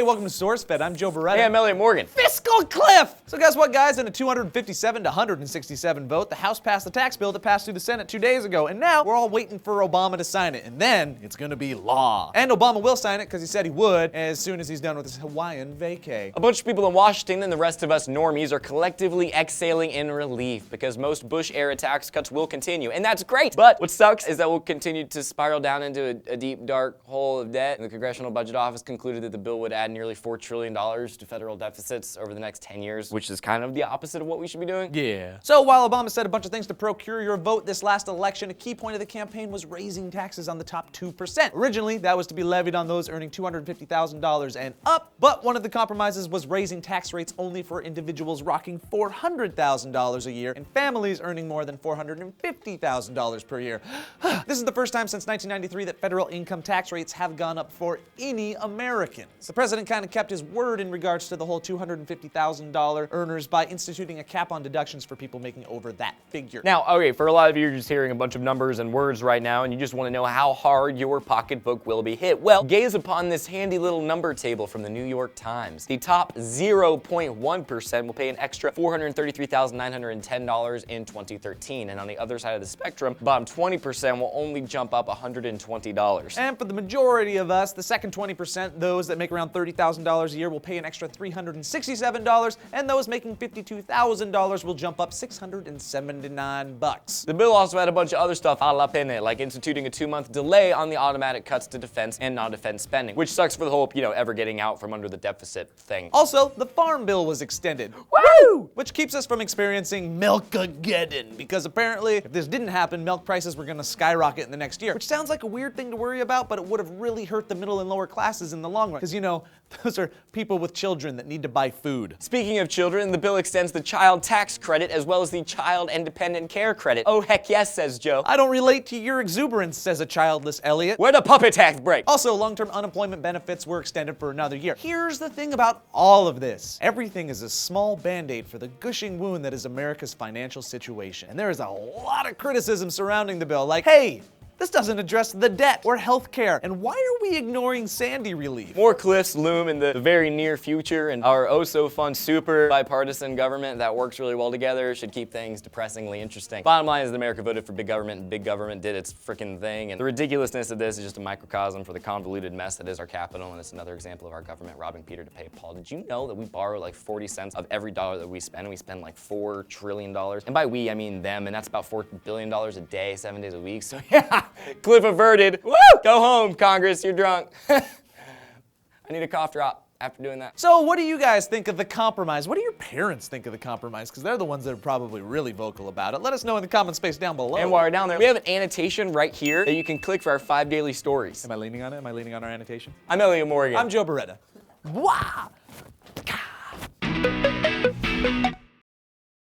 welcome to SourceFed. I'm Joe Beretta. Hey, I'm Elliot Morgan. Fiscal cliff! So guess what, guys? In a 257 to 167 vote, the House passed the tax bill that passed through the Senate 2 days ago, and now we're all waiting for Obama to sign it, and then it's gonna be law. And Obama will sign it because he said he would as soon as he's done with his Hawaiian vacay. A bunch of people in Washington and the rest of us normies are collectively exhaling in relief because most Bush-era tax cuts will continue, and that's great. But what sucks is that we'll continue to spiral down into a deep, dark hole of debt. And the Congressional Budget Office concluded that the bill would add nearly $4 trillion to federal deficits over the next 10 years, which is kind of the opposite of what we should be doing. Yeah. So while Obama said a bunch of things to procure your vote this last election, a key point of the campaign was raising taxes on the top 2%. Originally, that was to be levied on those earning $250,000 and up, but one of the compromises was raising tax rates only for individuals rocking $400,000 a year and families earning more than $450,000 per year. This is the first time since 1993 that federal income tax rates have gone up for any Americans. The president kind of kept his word in regards to the whole $250,000 earners by instituting a cap on deductions for people making over that figure. Now, okay, for a lot of you, you're just hearing a bunch of numbers and words right now, and you just want to know how hard your pocketbook will be hit. Well, gaze upon this handy little number table from the New York Times. The top 0.1% will pay an extra $433,910 in 2013, and on the other side of the spectrum, bottom 20% will only jump up $120. And for the majority of us, the second 20%, those that make around $30,000 a year, will pay an extra $367, and those making $52,000 will jump up $679. The bill also had a bunch of other stuff all up in it, like instituting a 2-month delay on the automatic cuts to defense and non-defense spending, which sucks for the whole, ever getting out from under the deficit thing. Also, the Farm Bill was extended. Woo! Which keeps us from experiencing milk-ageddon, because apparently, if this didn't happen, milk prices were gonna skyrocket in the next year, which sounds like a weird thing to worry about, but it would have really hurt the middle and lower classes in the long run, because those are people with children that need to buy food. Speaking of children, the bill extends the child tax credit as well as the child and dependent care credit. Oh heck yes, says Joe. I don't relate to your exuberance, says a childless Elliot. Where the puppet tax break? Also, long-term unemployment benefits were extended for another year. Here's the thing about all of this. Everything is a small band-aid for the gushing wound that is America's financial situation. And there is a lot of criticism surrounding the bill, like, hey, this doesn't address the debt or health care, and why are we ignoring Sandy relief? More cliffs loom in the very near future, and our oh-so-fun super bipartisan government that works really well together should keep things depressingly interesting. Bottom line is that America voted for big government, and big government did its freaking thing, and the ridiculousness of this is just a microcosm for the convoluted mess that is our capital, and it's another example of our government robbing Peter to pay Paul. Did you know that we borrow like 40 cents of every dollar that we spend, and we spend like $4 trillion? And by we, I mean them, and that's about $4 billion a day, 7 days a week, so yeah. Cliff averted. Woo! Go home, Congress, you're drunk. I need a cough drop after doing that. So what do you guys think of the compromise? What do your parents think of the compromise? Because they're the ones that are probably really vocal about it. Let us know in the comment space down below. And while we're down there, we have an annotation right here that you can click for our 5 daily stories. Am I leaning on it? Am I leaning on our annotation? I'm Elliot Morgan. I'm Joe Beretta. Wah!